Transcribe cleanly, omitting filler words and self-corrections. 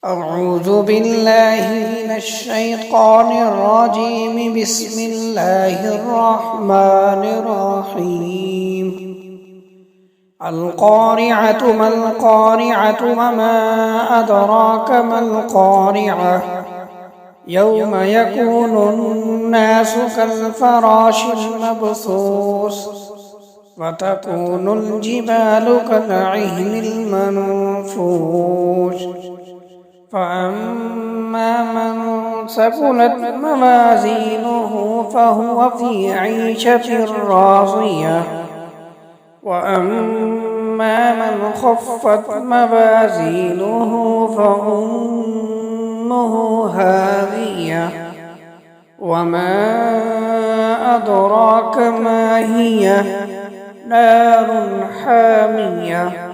أعوذ بالله من الشيطان الرجيم. بسم الله الرحمن الرحيم. القارعة ما القارعة وما أدراك ما القارعة يوم يكون الناس كالفراش المبثوث وتكون الجبال كالعهن المنفوش فأما من ثقلت موازينه فهو في عيشة راضية وأما من خفت موازينه فأمه هاوية وما أدراك ما هي نار حامية